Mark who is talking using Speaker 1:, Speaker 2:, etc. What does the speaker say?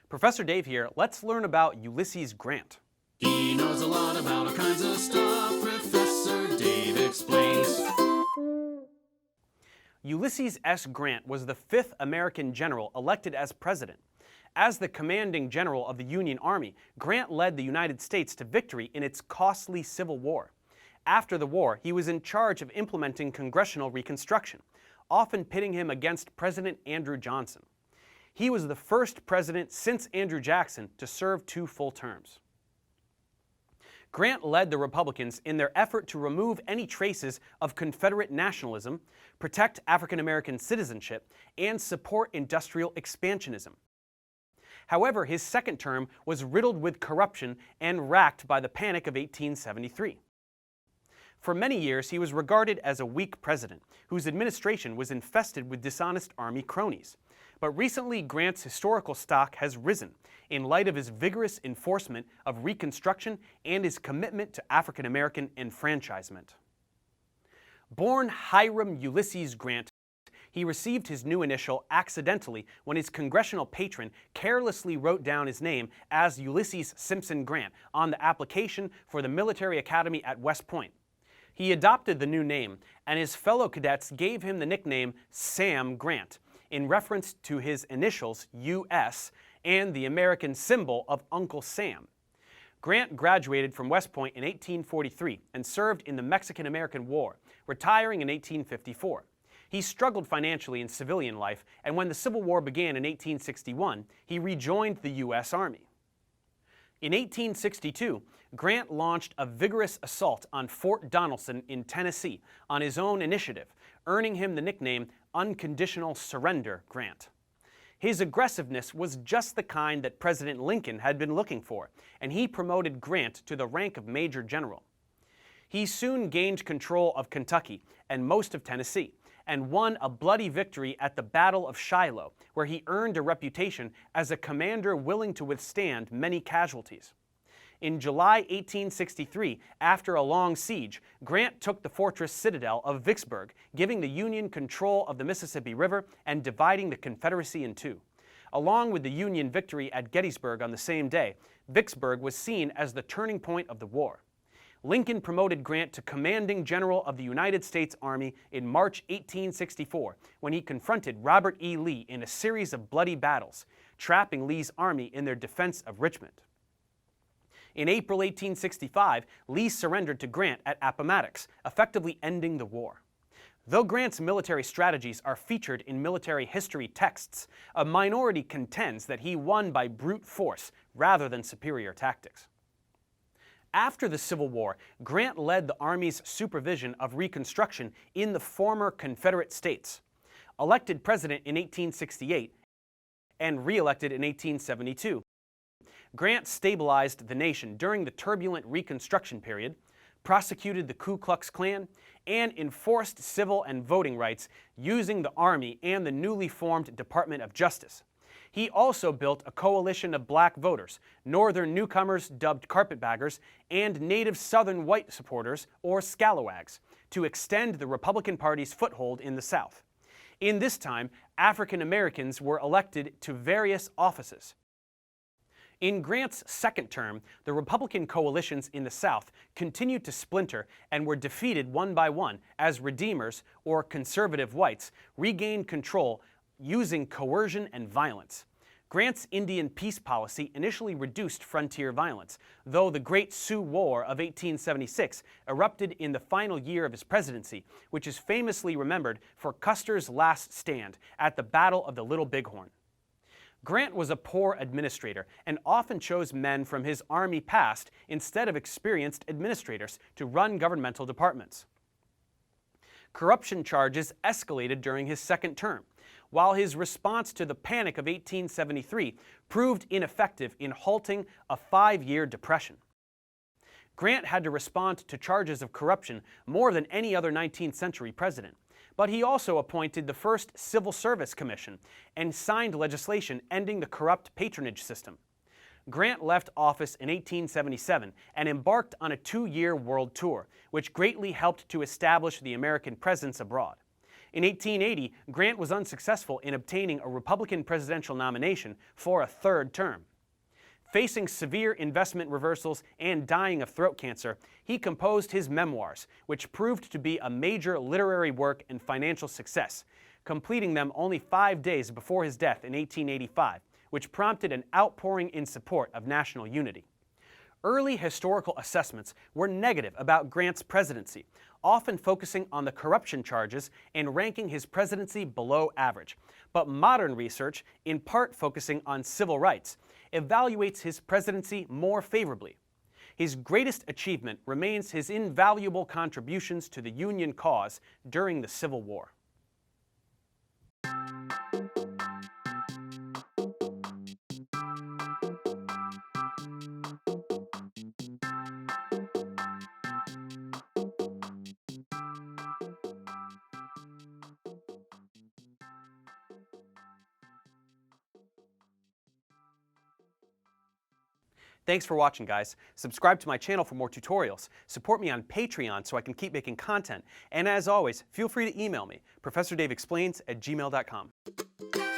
Speaker 1: Professor Dave here. Let's learn about Ulysses Grant.
Speaker 2: He knows a lot about all kinds of stuff. Professor Dave explains.
Speaker 1: Ulysses S. Grant was the fifth American general elected as president. As the commanding general of the Union Army, Grant led the United States to victory in its costly Civil War. After the war, he was in charge of implementing congressional Reconstruction, often pitting him against President Andrew Johnson. He was the first president since Andrew Jackson to serve 2 full terms. Grant led the Republicans in their effort to remove any traces of Confederate nationalism, protect African American citizenship, and support industrial expansionism. However, his second term was riddled with corruption and racked by the Panic of 1873. For many years, he was regarded as a weak president, whose administration was infested with dishonest Army cronies. But recently, Grant's historical stock has risen in light of his vigorous enforcement of Reconstruction and his commitment to African American enfranchisement. Born Hiram Ulysses Grant, he received his new initial accidentally when his congressional patron carelessly wrote down his name as Ulysses Simpson Grant on the application for the military academy at West Point. He adopted the new name, and his fellow cadets gave him the nickname Sam Grant, in reference to his initials US and the American symbol of Uncle Sam. Grant graduated from West Point in 1843 and served in the Mexican-American War, retiring in 1854. He struggled financially in civilian life, and when the Civil War began in 1861, he rejoined the U.S. Army. In 1862, Grant launched a vigorous assault on Fort Donelson in Tennessee on his own initiative, earning him the nickname Unconditional Surrender Grant. His aggressiveness was just the kind that President Lincoln had been looking for, and he promoted Grant to the rank of Major General. He soon gained control of Kentucky and most of Tennessee, and won a bloody victory at the Battle of Shiloh, where he earned a reputation as a commander willing to withstand many casualties. In July 1863, after a long siege, Grant took the fortress citadel of Vicksburg, giving the Union control of the Mississippi River and dividing the Confederacy in two. Along with the Union victory at Gettysburg on the same day, Vicksburg was seen as the turning point of the war. Lincoln promoted Grant to commanding general of the United States Army in March 1864, when he confronted Robert E. Lee in a series of bloody battles, trapping Lee's army in their defense of Richmond. In April 1865, Lee surrendered to Grant at Appomattox, effectively ending the war. Though Grant's military strategies are featured in military history texts, a minority contends that he won by brute force rather than superior tactics. After the Civil War, Grant led the Army's supervision of Reconstruction in the former Confederate states. Elected president in 1868 and re-elected in 1872, Grant stabilized the nation during the turbulent Reconstruction period, prosecuted the Ku Klux Klan, and enforced civil and voting rights using the Army and the newly formed Department of Justice. He also built a coalition of black voters, Northern newcomers dubbed carpetbaggers, and native Southern white supporters, or scalawags, to extend the Republican Party's foothold in the South. In this time, African Americans were elected to various offices. In Grant's second term, the Republican coalitions in the South continued to splinter and were defeated one by one as Redeemers, or conservative whites, regained control using coercion and violence. Grant's Indian peace policy initially reduced frontier violence, though the Great Sioux War of 1876 erupted in the final year of his presidency, which is famously remembered for Custer's last stand at the Battle of the Little Bighorn. Grant was a poor administrator and often chose men from his Army past instead of experienced administrators to run governmental departments. Corruption charges escalated during his second term, while his response to the Panic of 1873 proved ineffective in halting a 5-year depression. Grant had to respond to charges of corruption more than any other 19th century president, but he also appointed the first Civil Service Commission and signed legislation ending the corrupt patronage system. Grant left office in 1877 and embarked on a 2-year world tour, which greatly helped to establish the American presence abroad. In 1880, Grant was unsuccessful in obtaining a Republican presidential nomination for a third term. Facing severe investment reversals and dying of throat cancer, he composed his memoirs, which proved to be a major literary work and financial success, completing them only 5 days before his death in 1885, which prompted an outpouring in support of national unity. Early historical assessments were negative about Grant's presidency, often focusing on the corruption charges and ranking his presidency below average. But modern research, in part focusing on civil rights, evaluates his presidency more favorably. His greatest achievement remains his invaluable contributions to the Union cause during the Civil War. Thanks for watching, guys. Subscribe to my channel for more tutorials. Support me on Patreon so I can keep making content. And as always, feel free to email me, ProfessorDaveExplains@gmail.com.